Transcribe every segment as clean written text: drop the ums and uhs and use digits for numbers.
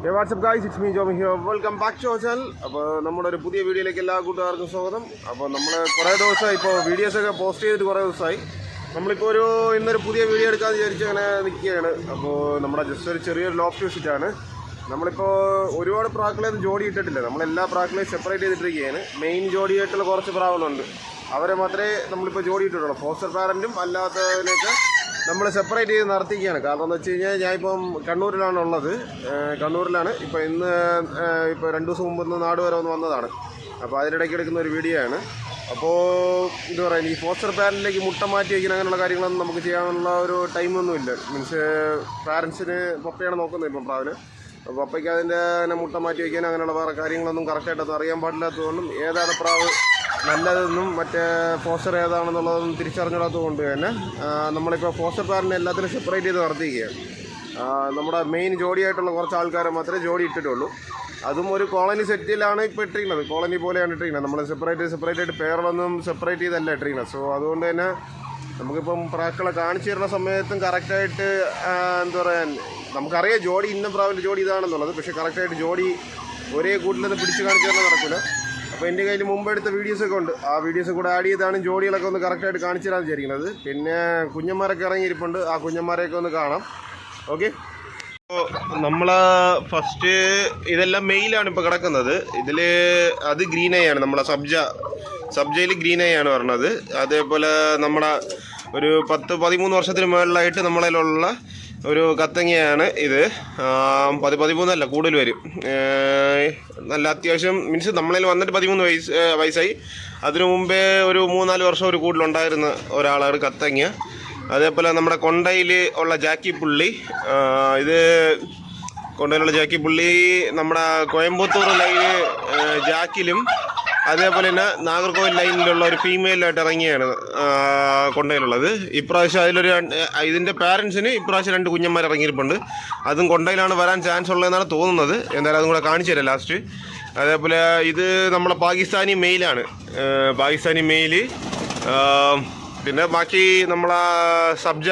Hey, what's up guys? It's me Jomi here. Welcome back to our channel. അപ്പോൾ നമ്മുടെ ഒരു പുതിയ വീഡിയോയിലേക്ക് എല്ലാ കൂട്ടുകാർക്കും സ്വാഗതം. അപ്പോൾ നമ്മൾ കുറേ ദിവസമായി ഇപ്പോൾ വീഡിയോസൊക്കെ പോസ്റ്റ് ചെയ്തിട്ട് കുറേ ദിവസമായി. നമ്മളിപ്പോൾ ഇന്നൊരു പുതിയ വീഡിയോ എടുക്കാമെന്ന് വിചാരിച്ച് അങ്ങനെ നിൽക്കുകയാണ്. അപ്പോൾ നമ്മുടെ ജസ്റ്റ് ഒരു ചെറിയൊരു ലോഫ്റ്റ് വിസിറ്റാണ്. നമ്മളിപ്പോൾ ഒരുപാട് പ്രാക്കളെയൊന്നും ജോഡി ഇട്ടിട്ടില്ല. നമ്മളെല്ലാ പ്രാക്കളെയും സെപ്പറേറ്റ് ചെയ്തിട്ടിരിക്കുകയാണ്. മെയിൻ ജോഡിയായിട്ടുള്ള കുറച്ച് പ്രാവുകളുണ്ട്, അവരെ മാത്രമേ നമ്മളിപ്പോൾ ജോഡി ഇട്ടിട്ടുള്ളൂ. ഫോസ്റ്റർ പാരൻറ്റും അല്ലാത്തതിനൊക്കെ നമ്മൾ സെപ്പറേറ്റ് ചെയ്ത് നടത്തിക്കുകയാണ്. കാരണം എന്ന് വെച്ച് കഴിഞ്ഞാൽ ഞാനിപ്പം കണ്ണൂരിലാണുള്ളത്. കണ്ണൂരിലാണ് ഇപ്പോൾ ഇപ്പോൾ 2 ദിവസം മുമ്പ് നാട് വരെ വന്നതാണ്. അപ്പോൾ അതിനിടയ്ക്ക് എടുക്കുന്ന ഒരു വീഡിയോ ആണ്. അപ്പോൾ എന്താ പറയുക, ഈ ഫോസ്റ്റർ പാരൻറ്റിലേക്ക് മുട്ട മാറ്റി വയ്ക്കുന്ന അങ്ങനെയുള്ള കാര്യങ്ങളൊന്നും നമുക്ക് ചെയ്യാനുള്ള ഒരു ടൈമൊന്നുമില്ല. മീൻസ് പാരൻസിന് പപ്പയാണ് നോക്കുന്നത് ഇപ്പം പ്രാവിന്. അപ്പോൾ പപ്പയ്ക്ക് അതിൻ്റെ മുട്ട മാറ്റി വയ്ക്കാൻ അങ്ങനെയുള്ള വേറെ കാര്യങ്ങളൊന്നും കറക്റ്റായിട്ടൊന്നും അറിയാൻ പാടില്ലാത്തതുകൊണ്ടും ഏതാണ് പ്രാവ് നല്ലതെന്നും മറ്റേ ഫോസ്റ്റർ ഏതാണെന്നുള്ളതൊന്നും തിരിച്ചറിഞ്ഞിടാത്തത് കൊണ്ട് തന്നെ നമ്മളിപ്പോൾ ഫോസ്റ്റർ പാരൻറ്റിനെ എല്ലാത്തിനും സെപ്പറേറ്റ് ചെയ്ത് നടത്തിയിരിക്കുകയാണ്. നമ്മുടെ മെയിൻ ജോഡിയായിട്ടുള്ള കുറച്ച് ആൾക്കാരെ മാത്രമേ ജോഡി ഇട്ടിട്ടുള്ളൂ. അതും ഒരു കോളനി സെറ്റിലാണ് ഇപ്പോൾ ഇട്ടിരിക്കുന്നത്. കോളനി പോലെയാണ് ഇട്ടിരിക്കുന്നത്. നമ്മൾ സെപ്പറേറ്റ് ആയിട്ട് പേരുകളൊന്നും സെപ്പറേറ്റ് ചെയ്തല്ല ഇട്ടിരിക്കുന്നത്. സോ അതുകൊണ്ട് തന്നെ നമുക്കിപ്പം പ്രാക്കളെ കാണിച്ചു തരുന്ന സമയത്തും കറക്റ്റായിട്ട് എന്താ പറയാൻ നമുക്കറിയാം ജോഡി ഇന്ന പ്രാവിൻ്റെ ജോഡി ഇതാണെന്നുള്ളത്. പക്ഷേ കറക്റ്റായിട്ട് ജോഡി ഒരേ കൂട്ടിലൊന്ന് പിടിച്ച് കാണിച്ചു തരണം നടക്കില്ല. അപ്പോൾ എൻ്റെ കയ്യിൽ മുമ്പ് എടുത്ത വീഡിയോസൊക്കെ ഉണ്ട്. ആ വീഡിയോസ് കൂടെ ആഡ് ചെയ്താണ് ജോഡികളൊക്കെ ഒന്ന് കറക്റ്റായിട്ട് കാണിച്ചു തരാൻ വിചാരിക്കുന്നത്. പിന്നെ കുഞ്ഞന്മാരൊക്കെ ഇറങ്ങിയിരിപ്പുണ്ട്, ആ കുഞ്ഞന്മാരെയൊക്കെ ഒന്ന് കാണാം. ഓക്കെ, അപ്പോൾ നമ്മൾ ഫസ്റ്റ് ഇതെല്ലാം മെയിലാണ് ഇപ്പോൾ കിടക്കുന്നത്. ഇതിൽ അത് ഗ്രീൻ ഐ ആണ്, നമ്മളെ സബ്ജയിൽ ഗ്രീൻ ഐ ആണ് പറഞ്ഞത്. അതേപോലെ നമ്മുടെ ഒരു 10-13 വർഷത്തിന് മുകളിലായിട്ട് നമ്മളതിലുള്ള ഒരു കത്തങ്ങയാണ് ഇത്. 13 കൂടുതൽ വരും. നല്ല അത്യാവശ്യം മീൻസ് നമ്മളതിൽ വന്നിട്ട് 13 വയസ്സായി. അതിനു മുമ്പേ ഒരു 3-4 വർഷം ഒരു കൂടുതലുണ്ടായിരുന്ന ഒരാളാണ് കത്തങ്ങ. അതേപോലെ നമ്മുടെ കൊണ്ടയിൽ ഉള്ള ജാക്കി പുള്ളി, ഇത് കൊണ്ടയിലുള്ള ജാക്കി പുള്ളി നമ്മുടെ കോയമ്പത്തൂർ ലൈന് ജാക്കിലും അതേപോലെ തന്നെ നാഗർകോവിൽ ലൈനിലുള്ള ഒരു ഫീമെയിലായിട്ട് ഇറങ്ങിയാണ് കൊണ്ടയിലുള്ളത്. ഇപ്രാവശ്യം ഇതിൻ്റെ പാരൻസിന് ഇപ്രാവശ്യം 2 കുഞ്ഞന്മാർ ഇറങ്ങിയിരിപ്പുണ്ട്. അതും കൊണ്ടയിലാണ് വരാൻ ചാൻസ് ഉള്ളതെന്നാണ് തോന്നുന്നത്. എന്തായാലും അതും കൂടെ കാണിച്ചു തരാം ലാസ്റ്റ്. അതേപോലെ ഇത് നമ്മളെ പാകിസ്ഥാനി മെയിലാണ്, പാകിസ്ഥാനി മെയില്. പിന്നെ ബാക്കി നമ്മളെ സബ്ജ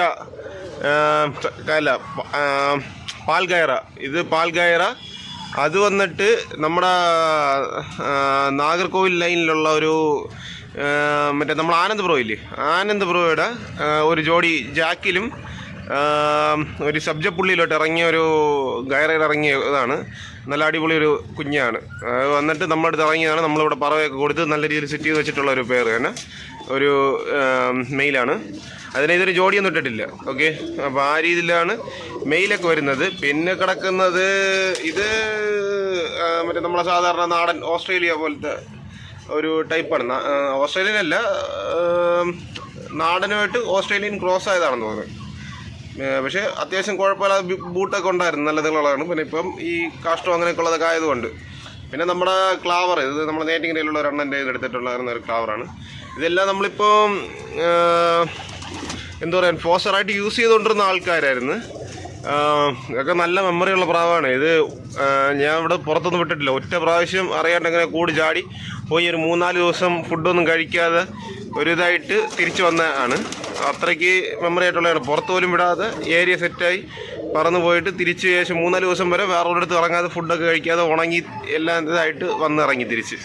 പാൽഗയറ, ഇത് പാൽഗയറ. അത് വന്നിട്ട് നമ്മുടെ നാഗർകോവിൽ ലൈനിലുള്ള ഒരു മറ്റേ നമ്മൾ ആനന്ദ് ബ്രോയുടെ ഒരു ജോഡി ജാക്കിലും ഒരു സബ്ജപ്പുള്ളിയിലോട്ട് ഇറങ്ങിയ ഒരു ഗയറയിൽ ഇറങ്ങിയതാണ്. നല്ല അടിപൊളി ഒരു കുഞ്ഞാണ്. വന്നിട്ട് നമ്മുടെ അടുത്ത് ഇറങ്ങിയതാണ്. നമ്മളിവിടെ പറവയൊക്കെ കൊടുത്ത് നല്ല രീതിയിൽ സെറ്റ് ചെയ്ത് വെച്ചിട്ടുള്ള ഒരു പേര് തന്നെ ഒരു മെയിലാണ്. അതിനെ ഇതൊരു ജോഡിയൊന്നും ഇട്ടിട്ടില്ല. ഓക്കെ, അപ്പോൾ ആ രീതിയിലാണ് മെയിലൊക്കെ വരുന്നത്. പിന്നെ കിടക്കുന്നത് ഇത് മറ്റേ നമ്മളെ സാധാരണ നാടൻ ഓസ്ട്രേലിയ പോലത്തെ ഒരു ടൈപ്പാണ്. ഓസ്ട്രേലിയനല്ല, നാടനുമായിട്ട് ഓസ്ട്രേലിയൻ ക്രോസ് ആയതാണെന്ന് തോന്നുന്നത്. പക്ഷേ അത്യാവശ്യം കുഴപ്പമില്ലാതെ ബൂട്ടൊക്കെ ഉണ്ടായിരുന്നു, നല്ല ഇതുള്ളതാണ്. പിന്നെ ഇപ്പം ഈ കാഷ്ടം അങ്ങനെയൊക്കെ ഉള്ളതൊക്കെ ആയതുകൊണ്ട്. പിന്നെ നമ്മുടെ ക്ലാവർ, ഇത് നമ്മുടെ നേറ്റിങ്ങിലുള്ള ഒരു എണ്ണൻ്റെ എടുത്തിട്ടുള്ള ഒരു ക്ലാവറാണ്. ഇതെല്ലാം നമ്മളിപ്പോൾ എന്താ പറയുക ഫോസ്റ്ററായിട്ട് യൂസ് ചെയ്തുകൊണ്ടിരുന്ന ആൾക്കാരായിരുന്നു. ഇതൊക്കെ നല്ല മെമ്മറിയുള്ള പ്രാവാണ്. ഇത് ഞാൻ ഇവിടെ പുറത്തൊന്നും വിട്ടിട്ടില്ല. ഒറ്റ പ്രാവശ്യം അറിയാണ്ട് അങ്ങനെ കൂടി ചാടി പോയി ഒരു 3-4 ദിവസം ഫുഡൊന്നും കഴിക്കാതെ ഒരിതായിട്ട് തിരിച്ചു വന്നതാണ്. അത്രയ്ക്ക് മെമ്മറി ആയിട്ടുള്ളതാണ്. പുറത്ത് പോലും വിടാതെ ഏരിയ സെറ്റായി പറന്ന് പോയിട്ട് തിരിച്ച് ശേഷം 3-4 ദിവസം വരെ വേറൊരിടത്ത് ഇറങ്ങാതെ ഫുഡൊക്കെ കഴിക്കാതെ ഉണങ്ങി എല്ലാം ഇതായിട്ട് വന്നിറങ്ങി തിരിച്ച്.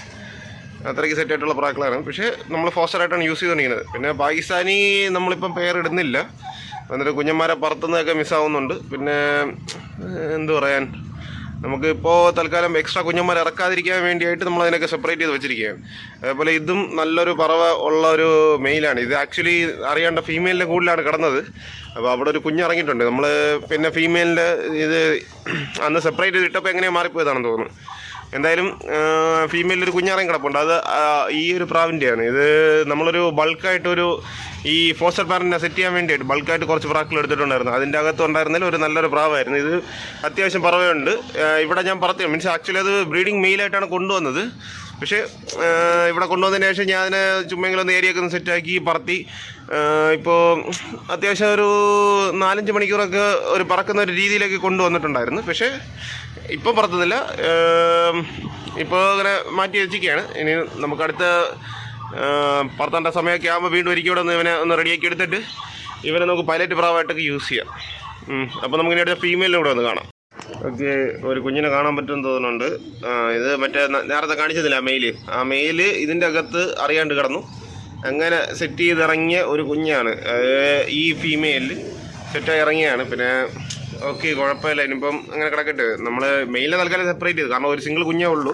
അത്രയ്ക്ക് സെറ്റായിട്ടുള്ള പ്രാക്കളാണ്. പക്ഷേ നമ്മൾ ഫോസ്റ്ററായിട്ടാണ് യൂസ് ചെയ്തുകൊണ്ടിരിക്കുന്നത്. പിന്നെ പാകിസ്ഥാനി നമ്മളിപ്പം പേരിടുന്നില്ല. എന്നിട്ട് കുഞ്ഞന്മാരെ പറത്തുന്നതൊക്കെ മിസ്സാവുന്നുണ്ട്. പിന്നെ എന്തു പറയാൻ, നമുക്കിപ്പോൾ തൽക്കാലം എക്സ്ട്രാ കുഞ്ഞന്മാരെ ഇറക്കാതിരിക്കാൻ വേണ്ടിയായിട്ട് നമ്മളതിനൊക്കെ സെപ്പറേറ്റ് ചെയ്ത് വെച്ചിരിക്കുകയാണ്. അതേപോലെ ഇതും നല്ലൊരു പറവ ഉള്ള ഒരു മെയിലാണ്. ഇത് ആക്ച്വലി അറിയാണ്ട ഫീമെയിലിൻ്റെ കൂടുതലാണ് കിടന്നത്. അപ്പോൾ അവിടെ ഒരു കുഞ്ഞിറങ്ങിയിട്ടുണ്ട്. നമ്മൾ പിന്നെ ഫീമെയിലിൻ്റെ ഇത് അന്ന് സെപ്പറേറ്റ് ചെയ്തിട്ടപ്പോൾ എങ്ങനെയാണ് മാറിപ്പോയതാണെന്ന് തോന്നുന്നു. എന്തായാലും ഫീമെയിലൊരു കുഞ്ഞിറങ്ങി കിടപ്പുണ്ട്. അത് ഈ ഒരു പ്രാവിൻ്റെയാണ്. ഇത് നമ്മളൊരു ബൾക്കായിട്ടൊരു ഈ ഫോസ്റ്റർ പാരൻറ്റിനെ സെറ്റ് ചെയ്യാൻ വേണ്ടിയിട്ട് ബൾക്കായിട്ട് കുറച്ച് പ്രാക്കൾ എടുത്തിട്ടുണ്ടായിരുന്നു. അതിൻ്റെ അകത്തുണ്ടായിരുന്നതിൽ ഒരു നല്ലൊരു പ്രാവായിരുന്നു. ഇത് അത്യാവശ്യം പറവയുണ്ട്. ഇവിടെ ഞാൻ പറത്തി മീൻസ് ആക്ച്വലി അത് ബ്രീഡിങ് മെയിലായിട്ടാണ് കൊണ്ടുവന്നത്. പക്ഷേ ഇവിടെ കൊണ്ടുവന്നതിന് ശേഷം ഞാൻ അതിനെ ചുമ്മെങ്കിലും ഒന്ന് ഏരിയയൊക്കെ ഒന്ന് സെറ്റാക്കി പറത്തി. ഇപ്പോൾ അത്യാവശ്യം ഒരു 4-5 മണിക്കൂറൊക്കെ ഒരു പറക്കുന്ന ഒരു രീതിയിലേക്ക് കൊണ്ടുവന്നിട്ടുണ്ടായിരുന്നു. പക്ഷേ ഇപ്പം പറത്തുന്നില്ല, ഇപ്പോൾ അങ്ങനെ മാറ്റി വെച്ചിരിക്കുകയാണ്. ഇനി നമുക്കടുത്ത പറത്തേണ്ട സമയമൊക്കെ ആകുമ്പോൾ വീണ്ടും ഒരിക്കൽ ഇവിടെ ഒന്ന് ഇവനെ ഒന്ന് റെഡിയാക്കി എടുത്തിട്ട് ഇവനെ നമുക്ക് പൈലറ്റ് പ്രാവായിട്ടൊക്കെ യൂസ് ചെയ്യാം. അപ്പോൾ നമുക്കിനി അടുത്ത ഫീമെയിലിനെ കൂടെ ഒന്ന് കാണാം. ഓക്കെ, ഒരു കുഞ്ഞിനെ കാണാൻ പറ്റുമെന്ന് തോന്നുന്നുണ്ട്. ഇത് മറ്റേ നേരത്തെ കാണിച്ചതില്ല ആ മെയില് ഇതിൻ്റെ അകത്ത് അറിയാണ്ട് കിടന്നു. അങ്ങനെ സെറ്റ് ചെയ്തിറങ്ങിയ ഒരു കുഞ്ഞാണ്. ഈ ഫീമെയിലിൽ സെറ്റായി ഇറങ്ങിയാണ്. പിന്നെ ഓക്കെ, കുഴപ്പമില്ല. ഇനിയിപ്പം അങ്ങനെ കിടക്കട്ടെ. നമ്മൾ മെയിലിനെ തൽക്കാലം സെപ്പറേറ്റ് ചെയ്തു, കാരണം ഒരു സിംഗിൾ കുഞ്ഞേ ഉള്ളൂ.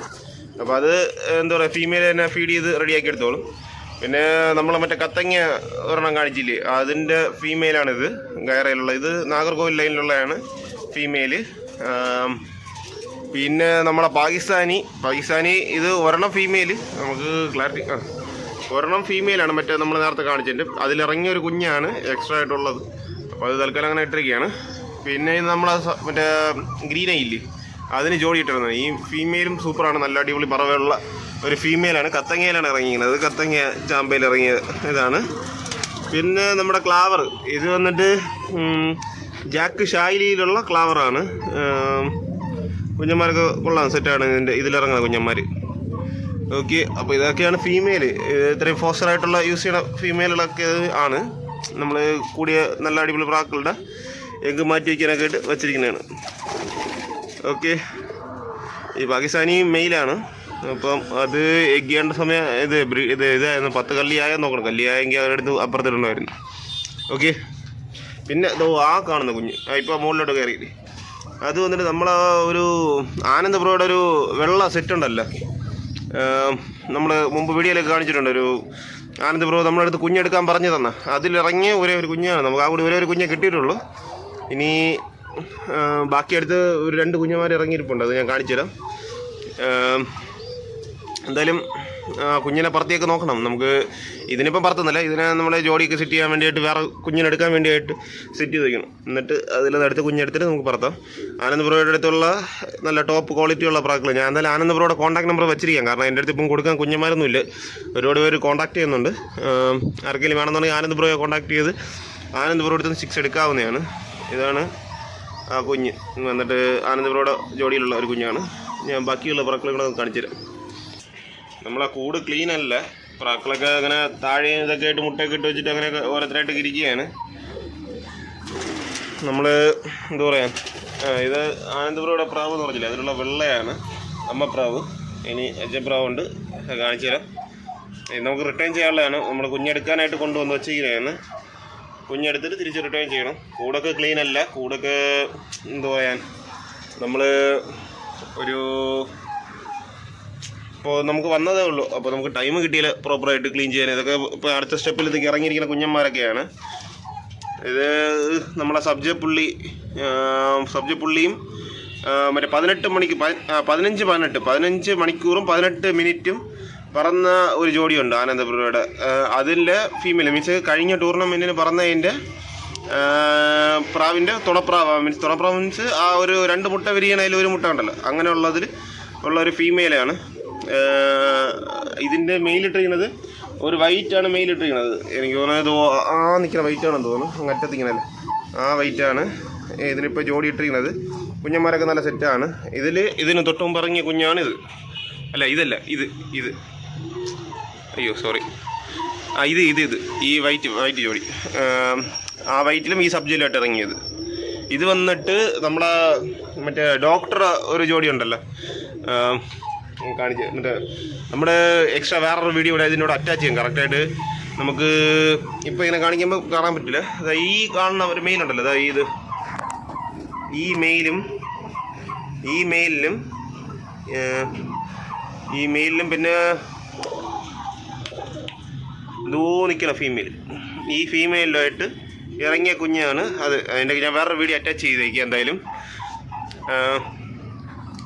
അപ്പോൾ അത് എന്താ പറയുക, ഫീമെയിൽ തന്നെ ഫീഡ് ചെയ്ത് റെഡിയാക്കി എടുത്തോളും. പിന്നെ നമ്മൾ മറ്റേ കത്തങ്ങ ഒരെണ്ണം കാണിച്ചില്ലേ, അതിൻ്റെ ഫീമെയിലാണിത്. ഗയറയിലുള്ള ഇത് നാഗർകോവിൽ ലൈനിലുള്ളതാണ് ഫീമെയിൽ. പിന്നെ നമ്മളെ പാകിസ്ഥാനി ഇത് ഒരെണ്ണം ഫീമെയിൽ. നമുക്ക് ക്ലാരിറ്റി ഒരെണ്ണം ഫീമെയിലാണ്. മറ്റേ നമ്മൾ നേരത്തെ കാണിച്ചിട്ടുണ്ട് അതിലിറങ്ങിയ ഒരു കുഞ്ഞാണ് എക്സ്ട്രാ ആയിട്ടുള്ളത്. അപ്പോൾ അത് തൽക്കാലം അങ്ങനെ ഇട്ടിരിക്കുകയാണ്. പിന്നെ നമ്മളെ മറ്റേ ഗ്രീൻ ഐ അതിന് ജോഡി ഇട്ടിരുന്നത്. ഈ ഫീമെയിലും സൂപ്പറാണ്, നല്ല അടിപൊളി പറവയുള്ള ഒരു ഫീമെയിലാണ്. കത്തങ്ങയിലാണ് ഇറങ്ങിയിരിക്കുന്നത്. കത്തങ്ങ ചാമ്പയിൽ ഇറങ്ങിയ ഇതാണ്. പിന്നെ നമ്മുടെ ക്ലാവർ ഇത് വന്നിട്ട് ജാക്ക് ഷായിലിയിലുള്ള ക്ലാവറാണ്. കുഞ്ഞന്മാരൊക്കെ കൊള്ളാം, സെറ്റാണ് ഇതിലിറങ്ങുന്നത് കുഞ്ഞന്മാർ. ഓക്കെ, അപ്പോൾ ഇതൊക്കെയാണ് ഫീമെയിൽ. ഇത്രയും ഫോസ്റ്ററായിട്ടുള്ള യൂസ് ചെയ്യുന്ന ഫീമെയിലുകളൊക്കെ ആണ്. നമ്മൾ കൂടിയ നല്ല അടിപൊളി പ്രാക്കളുടെ എഗ്ഗ് മാറ്റി വയ്ക്കാനൊക്കെ ആയിട്ട് വച്ചിരിക്കുന്നതാണ്. ഓക്കെ, ഈ പാകിസ്ഥാനി മെയിലാണ്. അപ്പം അത് എഗ്ഗ് ചെയ്യേണ്ട സമയം ഇതായിരുന്നു. 10 കല്ലിയായാൽ നോക്കണം. കല്ലിയായെങ്കിൽ അവരുടെ അപ്പുറത്തിടണമായിരുന്നു. ഓക്കെ, പിന്നെ ആ കാണുന്ന കുഞ്ഞ് ഇപ്പോൾ മുകളിലോട്ട് കയറിയില്ലേ, അത് വന്നിട്ട് നമ്മളെ ഒരു ആനന്ദ് ബ്രോയുടെ ഒരു വെള്ള സെറ്റ് ഉണ്ടല്ലോ, നമ്മൾ മുമ്പ് വീഡിയോയിലൊക്കെ കാണിച്ചിട്ടുണ്ട്. ഒരു ആനന്ദ് ബ്രോ നമ്മുടെ അടുത്ത് കുഞ്ഞെടുക്കാൻ പറഞ്ഞു തന്നെ, അതിലിറങ്ങിയ ഒരേ ഒരു കുഞ്ഞാണ്. നമുക്ക് ആ കൂടി ഒരേ ഒരു കുഞ്ഞെ കിട്ടിയിട്ടുള്ളൂ. ഇനി ബാക്കി അടുത്ത് ഒരു 2 കുഞ്ഞന്മാർ ഇറങ്ങിയിരിപ്പുണ്ട്, അത് ഞാൻ കാണിച്ചു തരാം. എന്തായാലും കുഞ്ഞിനെ പറത്തിയൊക്കെ നോക്കണം. നമുക്ക് ഇതിനിപ്പം പറത്തുന്നില്ല, ഇതിനെ നമ്മൾ ജോഡിയൊക്കെ സെറ്റ് ചെയ്യാൻ വേണ്ടിയിട്ട് വേറെ കുഞ്ഞിനെടുക്കാൻ വേണ്ടിയിട്ട് സെറ്റ് ചെയ്ത് വയ്ക്കണം. എന്നിട്ട് അതിലടുത്ത് കുഞ്ഞെടുത്തിട്ട് നമുക്ക് പറത്താം. ആനന്ദ് ബ്രോയുടെ അടുത്തുള്ള നല്ല ടോപ്പ് ക്വാളിറ്റിയുള്ള പ്രാക്കൾ ഞാൻ എന്തായാലും ആനന്ദ് ബ്രോയുടെ കോൺടാക്ട് നമ്പർ വെച്ചിരിക്കാം. കാരണം എൻ്റെ അടുത്ത് ഇപ്പം കൊടുക്കാൻ കുഞ്ഞന്മാരൊന്നുമില്ല. ഒരുപാട് പേര് കോൺടാക്ട് ചെയ്യുന്നുണ്ട്. ആർക്കെങ്കിലും വേണമെന്നുണ്ടെങ്കിൽ ആനന്ദ് ബ്രോയെ കോൺടാക്ട് ചെയ്ത് ആനന്ദ് ബ്രോ അടുത്ത് 6 എടുക്കാവുന്നതാണ്. ഇതാണ് ആ കുഞ്ഞ്. എന്നിട്ട് ആനന്ദ് ബ്രോയുടെ ജോഡിയിലുള്ള ഒരു കുഞ്ഞാണ്. ഞാൻ ബാക്കിയുള്ള പ്രാക്കളെ കാണിച്ചു തരാം. നമ്മളെ കൂട് ക്ലീൻ അല്ല, പ്രാക്കളൊക്കെ അങ്ങനെ താഴെ ഇതൊക്കെ ആയിട്ട് മുട്ടയൊക്കെ ഇട്ട് വെച്ചിട്ട് അങ്ങനെയൊക്കെ ഓരോരുത്തരായിട്ട് ഇരിക്കുകയാണ്. നമ്മൾ എന്താ പറയുക, ഇത് ആനന്ദ് ബ്രോയുടെ പ്രാവ് എന്ന് പറഞ്ഞില്ല, അതിലുള്ള വെള്ളയാണ് അമ്മപ്രാവ്. ഇനി എച്ചപ്രാവുണ്ട്, കാണിച്ചു തരാം. ഇത് നമുക്ക് റിട്ടേൺ ചെയ്യാനുള്ളതാണ്. നമ്മൾ കുഞ്ഞെടുക്കാനായിട്ട് കൊണ്ടുവന്ന് വെച്ചിരിക്കുകയാണ്. കുഞ്ഞെടുത്തിട്ട് തിരിച്ച് റിട്ടേൺ ചെയ്യണം. കൂടൊക്കെ ക്ലീൻ അല്ല, കൂടൊക്കെ എന്താ പറയാൻ, നമ്മൾ ഒരു ഇപ്പോൾ നമുക്ക് വന്നതേ ഉള്ളൂ. അപ്പോൾ നമുക്ക് ടൈം കിട്ടിയില്ല പ്രോപ്പറായിട്ട് ക്ലീൻ ചെയ്യാൻ. ഇതൊക്കെ ഇപ്പോൾ അടുത്ത സ്റ്റെപ്പിൽ ഇതൊക്കെ ഇറങ്ങിയിരിക്കുന്ന കുഞ്ഞന്മാരൊക്കെയാണ്. ഇത് നമ്മളെ സബ്ജപ്പുള്ളിയും മറ്റേ 18 മണിക്ക് 15 മണിക്കൂറും 18 മിനിറ്റും പറന്ന ഒരു ജോഡിയുണ്ട് ആനന്ദ് ബ്രോയുടെ. അതിൻ്റെ ഫീമെയിൽ മീൻസ് കഴിഞ്ഞ ടൂർണമെൻറ്റിന് പറന്നതിൻ്റെ പ്രാവിൻ്റെ തുണപ്രാവ് മീൻസ് ആ ഒരു 2 മുട്ട വിരിയണതിൽ ഒരു മുട്ട ഉണ്ടല്ലോ, അങ്ങനെയുള്ളതിൽ ഉള്ള ഒരു ഫീമെയിലാണ്. ഇതിൻ്റെ മെയിലിട്ടിരിക്കുന്നത് ഒരു വൈറ്റാണ് മെയിലിട്ടിരിക്കുന്നത്. എനിക്ക് തോന്നുന്നത് ആ നിൽക്കുന്ന വൈറ്റാണെന്ന് തോന്നുന്നു, അങ്ങറ്റത്തിങ്ങനല്ലേ, ആ വൈറ്റാണ് ഇതിനിപ്പോൾ ജോഡി ഇട്ടിരിക്കുന്നത്. കുഞ്ഞന്മാരൊക്കെ നല്ല സെറ്റാണ്. ഇതിന് തൊട്ട് മുമ്പ് ഇറങ്ങിയ കുഞ്ഞാണിത്. അല്ല, ഇതല്ല, ഇത് അയ്യോ സോറി, ഇത് ഈ വൈറ്റ് ജോഡി, ആ വൈറ്റിലും ഈ സബ്ജയിലായിട്ട് ഇറങ്ങിയത്. ഇത് വന്നിട്ട് നമ്മളെ മറ്റേ ഡോക്ടർ ഒരു ജോഡി ഉണ്ടല്ലോ, കാണിച്ച് മറ്റേ നമ്മുടെ എക്സ്ട്രാ വേറൊരു വീഡിയോ ഇവിടെ ഇതിനോട് അറ്റാച്ച് ചെയ്യും കറക്റ്റായിട്ട്. നമുക്ക് ഇപ്പോൾ ഇങ്ങനെ കാണിക്കുമ്പോൾ കാണാൻ പറ്റില്ല. അതായത് ഈ കാണുന്ന ഒരു മെയിൽ ഉണ്ടല്ലോ, അതായത് ഈ മെയിലിലും പിന്നെ ഇതോ നിൽക്കുന്ന ഫീമെയിൽ, ഈ ഫീമെയിലുമായിട്ട് ഇറങ്ങിയ കുഞ്ഞാണ് അത്. അതിൻ്റെ ഞാൻ വേറൊരു വീഡിയോ അറ്റാച്ച് ചെയ്തേക്കാം. എന്തായാലും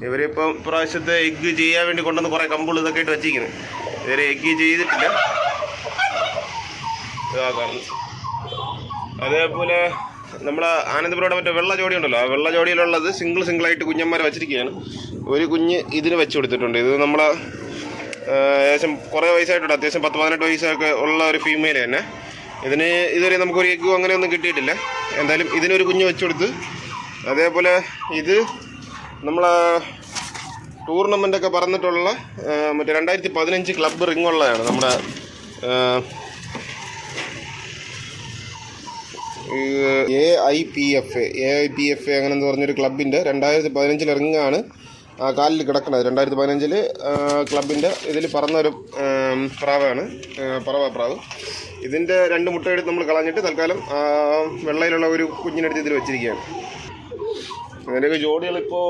ഇവരിപ്പം പ്രാവശ്യത്തെ എഗ്ഗ് ചെയ്യാൻ വേണ്ടി കൊണ്ടുവന്ന് കുറേ കമ്പുകൾ ഇതൊക്കെ ആയിട്ട് വെച്ചിരിക്കുന്നത്. ഇവരെ എഗ്ഗ് ചെയ്തിട്ടില്ല. അതേപോലെ നമ്മളെ ആനന്ദ് ബ്രോയുടെ മറ്റേ വെള്ള ജോഡി ഉണ്ടല്ലോ, ആ വെള്ള ജോഡിയിലുള്ളത് സിംഗിളായിട്ട് കുഞ്ഞന്മാരെ വെച്ചിരിക്കുകയാണ്. ഒരു കുഞ്ഞ് ഇതിന് വെച്ച് കൊടുത്തിട്ടുണ്ട്. ഇത് നമ്മളെ ഏകദേശം കുറേ വയസ്സായിട്ടുണ്ട്, അത്യാവശ്യം 10-18 വയസ്സൊക്കെ ഉള്ള ഒരു ഫീമെയിൽ തന്നെ. ഇതിന് ഇതുവരെ നമുക്കൊരു എഗ്ഗും അങ്ങനെയൊന്നും കിട്ടിയിട്ടില്ല. എന്തായാലും ഇതിനൊരു കുഞ്ഞ് വെച്ച് കൊടുത്ത്. അതേപോലെ ഇത് നമ്മളെ ടൂർണമെൻ്റൊക്കെ പറഞ്ഞിട്ടുള്ള മറ്റേ 2015 ക്ലബ്ബ് റിങ്ങുള്ളതാണ്. നമ്മുടെ AIPF അങ്ങനെ എന്ന് പറഞ്ഞൊരു ക്ലബിൻ്റെ 2015 ഇറങ്ങുകയാണ് ആ കാലിൽ കിടക്കുന്നത്. 2015 ക്ലബിൻ്റെ ഇതിൽ പറന്നൊരു പ്രാവാണ്, പറവ. ഇതിൻ്റെ 2 മുട്ടയെടുത്ത് നമ്മൾ കളഞ്ഞിട്ട് തൽക്കാലം വെള്ളയിലുള്ള ഒരു കുഞ്ഞിനെടുത്ത് ഇതിൽ വെച്ചിരിക്കുകയാണ്. ഇതിൻ്റെയൊക്കെ ജോഡികളിപ്പോൾ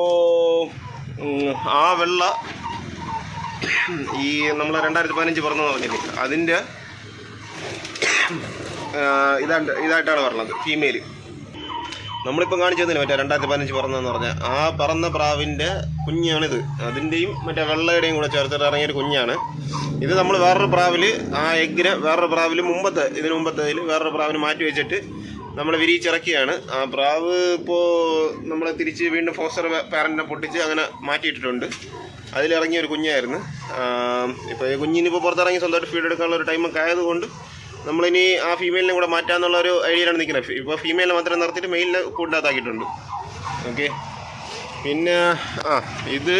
ആ വെള്ള ഈ നമ്മൾ 2015 പറന്നെന്ന് പറഞ്ഞില്ലേ അതിൻ്റെ ഇതായിട്ടാണ് പറഞ്ഞത് ഫീമെയിൽ. നമ്മളിപ്പം കാണിച്ചതിന് മറ്റേ 2015 പറന്നെന്ന് പറഞ്ഞാൽ ആ പറന്ന പ്രാവിൻ്റെ കുഞ്ഞാണിത്. അതിൻ്റെയും മറ്റേ വെള്ളയുടെയും കൂടെ ചേർത്തിട്ട് ഇറങ്ങിയൊരു കുഞ്ഞാണ് ഇത്. നമ്മൾ വേറൊരു പ്രാവിൽ ആ എഗ്ഗിനെ വേറൊരു പ്രാവിൽ ഇതിന് മുമ്പത്തേതിൽ വേറൊരു പ്രാവിന് മാറ്റി വെച്ചിട്ട് നമ്മൾ വിരിയിച്ചിറക്കിയാണ്. ആ പ്രാവ് ഇപ്പോൾ നമ്മൾ തിരിച്ച് വീണ്ടും ഫോസ്റ്റർ പാരൻറ്റിനെ പൊട്ടിച്ച് അങ്ങനെ മാറ്റിയിട്ടിട്ടുണ്ട്. അതിലിറങ്ങിയ ഒരു കുഞ്ഞായിരുന്നു. ഇപ്പോൾ ഈ കുഞ്ഞിനിപ്പോൾ പുറത്തിറങ്ങി സ്വന്തമായിട്ട് ഫീഡ് എടുക്കാനുള്ള ഒരു ടൈമൊക്കെ ആയതുകൊണ്ട് നമ്മളിനി ആ ഫീമെയിലിനെ കൂടെ മാറ്റാമെന്നുള്ള ഒരു ഐഡിയയിലാണ് നിൽക്കുന്നത്. ഇപ്പോൾ ഫീമെയിലിനെ മാത്രം നിർത്തിയിട്ട് മെയിലിനെ കൂട്ടിനകത്താക്കിയിട്ടുണ്ട്. ഓക്കെ, പിന്നെ ഇത്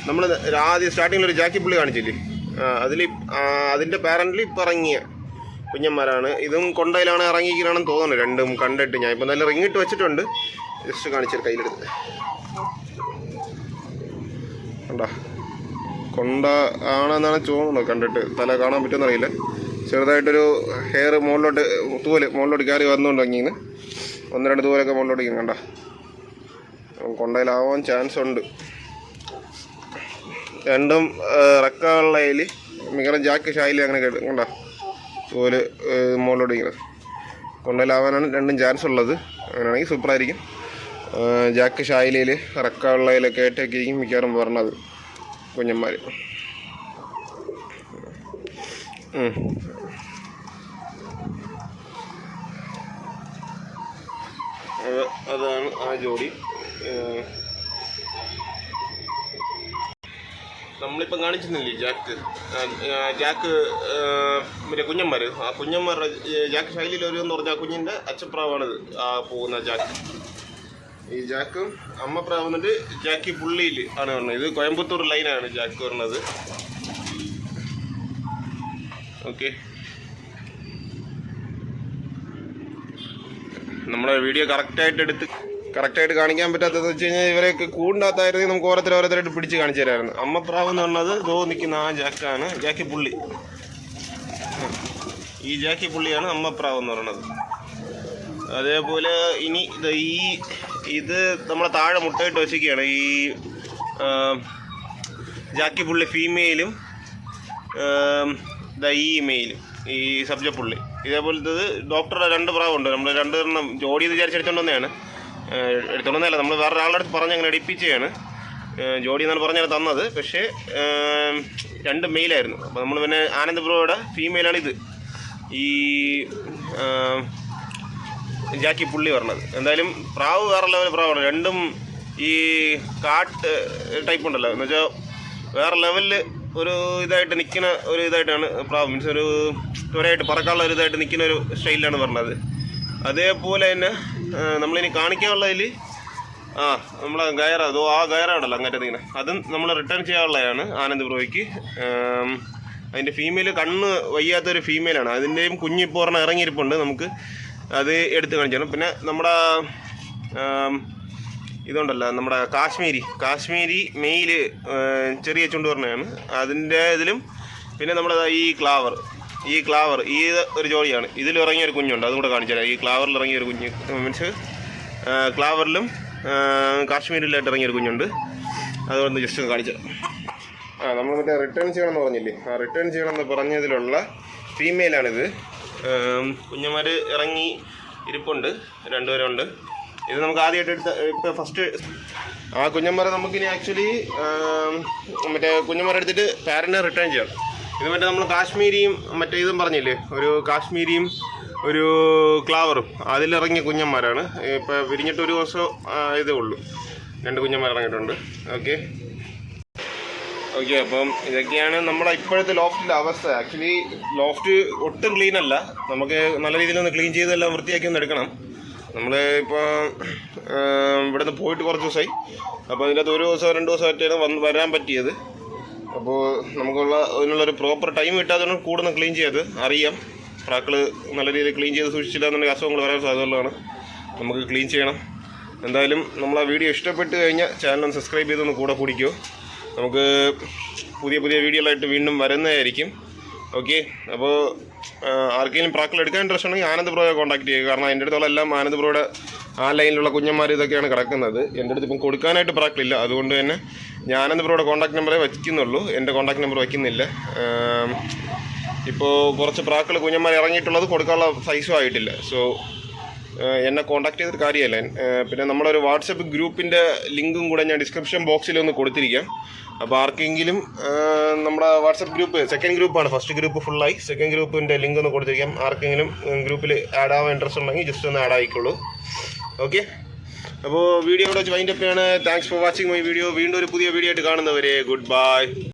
നമ്മൾ ആദ്യം സ്റ്റാർട്ടിങ്ങിലൊരു ജാക്കി പുള്ളി കാണിച്ചില്ലേ, അതിൻ്റെ പാരൻ്റിൽ ഇപ്പം ഇറങ്ങിയ കുഞ്ഞന്മാരാണ്. ഇതും കൊണ്ടയിലാണ് ഇറങ്ങിയിരിക്കണമെന്ന് തോന്നുന്നു. രണ്ടും കണ്ടിട്ട് ഞാൻ ഇപ്പം നല്ല റിങ്ങിട്ട് വെച്ചിട്ടുണ്ട്. ജസ്റ്റ് കാണിച്ചൊരു കയ്യിലെടുത്ത് കണ്ടാ, കൊണ്ട ആണെന്നാണ് തോന്നുന്നത്. കണ്ടിട്ട് തല കാണാൻ പറ്റുമെന്നറിയില്ല. ചെറുതായിട്ടൊരു ഹെയർ മുകളിലോട്ട് കയറി വന്നുകൊണ്ട് ഇങ്ങനെ 1-2 തൂവലൊക്കെ മുകളിലോട്ട് ഇങ്ങനെ കണ്ട കൊണ്ടയിലാവാൻ ചാൻസ് ഉണ്ട്. രണ്ടും റെക്കവെള്ളയിൽ മിക്കവാറും ജാക്ക് ഷായിൽ അങ്ങനെ കണ്ട തൂവല് മുകളിലോട്ട് ഇങ്ങനെ കൊണ്ടയിലാവാനാണ് രണ്ടും ചാൻസ് ഉള്ളത്. അങ്ങനെയാണെങ്കിൽ സൂപ്പറായിരിക്കും. ജാക്ക് ഷായിലയിൽ റെക്കവെള്ളയിലൊക്കെ ആയിട്ടൊക്കെയായിരിക്കും മിക്കവാറും പറഞ്ഞത് കുഞ്ഞന്മാർ. അതാണ് ആ ജോഡി. നമ്മളിപ്പം കാണിച്ചിരുന്നില്ലേ ജാക്ക് മറ്റേ കുഞ്ഞന്മാർ. ആ കുഞ്ഞന്മാരുടെ ജാക്ക് ശൈലിയിൽ ഒരു എന്ന് പറഞ്ഞാൽ ആ കുഞ്ഞിൻ്റെ അച്ചപ്രാവാണിത്. ആ പോകുന്ന ജാക്ക്. ഈ ജാക്കും അമ്മപ്രാവ് വന്നിട്ട് ജാക്കി പുള്ളിയിൽ ആണ് പറഞ്ഞത്. ഇത് കോയമ്പത്തൂർ ലൈനാണ് ജാക്ക് പറഞ്ഞത്. ഓക്കെ, നമ്മുടെ വീഡിയോ കറക്റ്റായിട്ട് കാണിക്കാൻ പറ്റാത്തതെന്ന് വെച്ച് കഴിഞ്ഞാൽ ഇവരെയൊക്കെ കൂടിനകത്തായിരുന്നെങ്കിൽ നമുക്ക് ഓരോരുത്തരായിട്ട് പിടിച്ച് കാണിച്ചു തരാമായിരുന്നു. അമ്മപ്രാവ് എന്ന് പറഞ്ഞത് ദോ നിൽക്കുന്ന ആ ജാക്കാണ് ജാക്കി പുള്ളി. ഈ ജാക്കി പുള്ളിയാണ് അമ്മപ്രാവ് എന്ന് പറയുന്നത്. അതേപോലെ ഇനി ഇത് നമ്മളെ താഴെ മുട്ടയിട്ട് വെച്ചിരിക്കുകയാണ്. ഈ ജാക്കി പുള്ളി ഫീമെയിലും ഈ മെയിലും ഈ സബ്ജ പുള്ളി. ഇതേപോലത്തെ ഡോക്ടറുടെ 2 പ്രാവുണ്ട്. നമ്മൾ 2 ജോഡി വിചാരിച്ചെടുത്തോണ്ട് വന്നതാണ്. എടുത്തോണ്ടല്ല, നമ്മൾ വേറെ ഒരാളുടെ അടുത്ത് പറഞ്ഞ് അങ്ങനെ എടുപ്പിച്ചതാണ്. ജോഡി എന്നാണ് പറഞ്ഞാൽ തന്നത്. പക്ഷേ 2 മെയിലായിരുന്നു. അപ്പോൾ നമ്മൾ പിന്നെ ആനന്ദ് ബ്രോയുടെ ഫീമെയിലാണിത്, ഈ ജാക്കി പുള്ളി പറഞ്ഞത്. എന്തായാലും പ്രാവ് വേറെ ലെവൽ പ്രാവാണ്. രണ്ടും ഈ കാട്ട് ടൈപ്പ് ഉണ്ടല്ലോ, എന്ന് വെച്ചാൽ വേറെ ലെവലിൽ ഒരു ഇതായിട്ട് നിൽക്കുന്ന ഒരു ഇതായിട്ടാണ് പ്രാവ്. മീൻസ് ഒരു ഒരായിട്ട് പറക്കാനുള്ള ഒരു ഇതായിട്ട് നിൽക്കുന്ന ഒരു സ്റ്റൈലിലാണ് പറഞ്ഞത്. അതേപോലെ തന്നെ നമ്മളിനി കാണിക്കാനുള്ളതിൽ നമ്മളെ ഗയറ ആ ഗയറ ഉണ്ടല്ലോ അങ്ങനത്തെ ഇങ്ങനെ, അതും നമ്മൾ റിട്ടേൺ ചെയ്യാനുള്ളതാണ് ആനന്ദ് ബ്രോയ്ക്ക്. അതിൻ്റെ ഫീമെയിൽ കണ്ണ് വയ്യാത്തൊരു ഫീമെയിലാണ്. അതിൻ്റെയും കുഞ്ഞിപ്പോൾ പറഞ്ഞാൽ ഇറങ്ങിയിരിപ്പുണ്ട്. നമുക്ക് അത് എടുത്ത് കാണിക്കണം. പിന്നെ നമ്മുടെ ഇതുണ്ടല്ലോ, നമ്മുടെ കാശ്മീരി മെയിൽ ചെറിയ ചുണ്ട് പറഞ്ഞതാണ്. അതിൻ്റെ ഇതിലും പിന്നെ നമ്മുടെ ഈ ക്ലാവർ ഈ ഒരു ജോഡിയാണ്. ഇതിലിറങ്ങിയൊരു കുഞ്ഞുണ്ട്, അതും കൂടെ കാണിച്ചു തരാം. ഈ ക്ലാവറിൽ ഇറങ്ങിയൊരു കുഞ്ഞ്, മീൻസ് ക്ലാവറിലും കാശ്മീരിലായിട്ട് ഇറങ്ങിയൊരു കുഞ്ഞുണ്ട്. അതുകൊണ്ട് ജസ്റ്റ് കാണിച്ചു തരാം. നമ്മൾ മറ്റേ റിട്ടേൺ ചെയ്യണമെന്ന് പറഞ്ഞില്ലേ, ആ റിട്ടേൺ ചെയ്യണമെന്ന് പറഞ്ഞതിലുള്ള ഫീമെയിലാണിത്. കുഞ്ഞന്മാർ ഇറങ്ങി ഇരിപ്പുണ്ട്, 2 പേരുണ്ട്. ഇത് നമുക്ക് ആദ്യമായിട്ട് ഇപ്പോൾ ഫസ്റ്റ് ആ കുഞ്ഞന്മാരെ നമുക്കിനി ആക്ച്വലി മറ്റേ കുഞ്ഞന്മാരെ എടുത്തിട്ട് പാരൻറ്റിനെ റിട്ടേൺ ചെയ്യണം. ഇത് മറ്റേ നമ്മൾ കാശ്മീരിയും മറ്റേ ഇതും പറഞ്ഞില്ലേ, ഒരു കാശ്മീരിയും ഒരു ക്ലാവറും അതിലിറങ്ങിയ കുഞ്ഞന്മാരാണ്. ഇപ്പോൾ വിരിഞ്ഞിട്ട് 1 ദിവസം ഇതേ ഉള്ളൂ. 2 കുഞ്ഞന്മാർ ഇറങ്ങിയിട്ടുണ്ട്. ഓക്കെ, അപ്പം ഇതൊക്കെയാണ് നമ്മുടെ ഇപ്പോഴത്തെ ലോഫ്റ്റിൻ്റെ അവസ്ഥ. ആക്ച്വലി ലോഫ്റ്റ് ഒട്ടും ക്ലീൻ അല്ല. നമുക്ക് നല്ല രീതിയിലൊന്ന് ക്ലീൻ ചെയ്തെല്ലാം വൃത്തിയാക്കി ഒന്ന് എടുക്കണം. നമ്മൾ ഇപ്പോൾ ഇവിടെ നിന്ന് പോയിട്ട് കുറച്ച് ദിവസമായി. അപ്പോൾ അതിനകത്ത് 1 ദിവസം 2 ദിവസമായിട്ടാണ് വരാൻ പറ്റിയത്. അപ്പോൾ അതിനുള്ളൊരു പ്രോപ്പർ ടൈം കിട്ടാത്തതുകൊണ്ട് കൂടുതൽ ക്ലീൻ ചെയ്ത് അറിയാം. പ്രാക്കൾ നല്ല രീതിയിൽ ക്ലീൻ ചെയ്ത് സൂക്ഷിച്ചില്ല എന്നുണ്ടെങ്കിൽ അസുഖങ്ങൾ വരാൻ സാധ്യതയുള്ളതാണ്. നമുക്ക് ക്ലീൻ ചെയ്യണം. എന്തായാലും നമ്മൾ ആ വീഡിയോ ഇഷ്ടപ്പെട്ട് കഴിഞ്ഞാൽ ചാനൽ സബ്സ്ക്രൈബ് ചെയ്തൊന്ന് കൂടെ പിടിക്കുമോ. നമുക്ക് പുതിയ വീഡിയോകളായിട്ട് വീണ്ടും വരുന്നതായിരിക്കും. ഓക്കെ, അപ്പോൾ ആർക്കെങ്കിലും പ്രാക്കൾ എടുക്കാൻ ഇൻട്രസ്റ്റ് ഉണ്ടെങ്കിൽ ആനന്ദ് ബ്രോയെ കോൺടാക്ട് ചെയ്യുക. കാരണം എൻ്റെ അടുത്തുള്ള എല്ലാം ആനന്ദ് ബ്രോയുടെ ആ ലൈനിലുള്ള കുഞ്ഞന്മാർ ഇതൊക്കെയാണ് കിടക്കുന്നത്. എൻ്റെ അടുത്ത് ഇപ്പം കൊടുക്കാനായിട്ട് പ്രാക്കളില്ല. അതുകൊണ്ട് തന്നെ ഞാൻ ആനന്ദ് ബ്രോയുടെ കോൺടാക്ട് നമ്പറേ വയ്ക്കുന്നുള്ളൂ, എൻ്റെ കോൺടാക്ട് നമ്പർ വയ്ക്കുന്നില്ല. ഇപ്പോൾ കുറച്ച് പ്രാക്കൾ കുഞ്ഞന്മാർ ഇറങ്ങിയിട്ടുള്ളത് കൊടുക്കാനുള്ള സൈസും ആയിട്ടില്ല. സോ എന്നെ കോൺടാക്ട് ചെയ്തിട്ട് കാര്യമല്ല. പിന്നെ നമ്മുടെ ഒരു വാട്സപ്പ് ഗ്രൂപ്പിൻ്റെ ലിങ്കും കൂടെ ഞാൻ ഡിസ്ക്രിപ്ഷൻ ബോക്സിൽ ഒന്ന് കൊടുത്തിരിക്കാം. അപ്പോൾ ആർക്കെങ്കിലും നമ്മുടെ വാട്സപ്പ് ഗ്രൂപ്പ് സെക്കൻഡ് ഗ്രൂപ്പാണ്, ഫസ്റ്റ് ഗ്രൂപ്പ് ഫുള്ളായി, സെക്കൻഡ് ഗ്രൂപ്പിൻ്റെ ലിങ്ക് ഒന്ന് കൊടുത്തിരിക്കാം. ആർക്കെങ്കിലും ഗ്രൂപ്പിൽ ആഡ് ആവാൻ ഇൻട്രസ്റ്റ് ഉണ്ടെങ്കിൽ ജസ്റ്റ് ഒന്ന് ആഡ് ആയിക്കോളൂ. ഓക്കെ, അപ്പോൾ വീഡിയോ ഇവിടെ വെച്ച് വൈൻഡപ്പ് ചെയ്യാണ്. Thanks for watching my video. വീണ്ടും ഒരു പുതിയ വീഡിയോ ആയിട്ട് കാണുന്നവരെ ഗുഡ് ബൈ.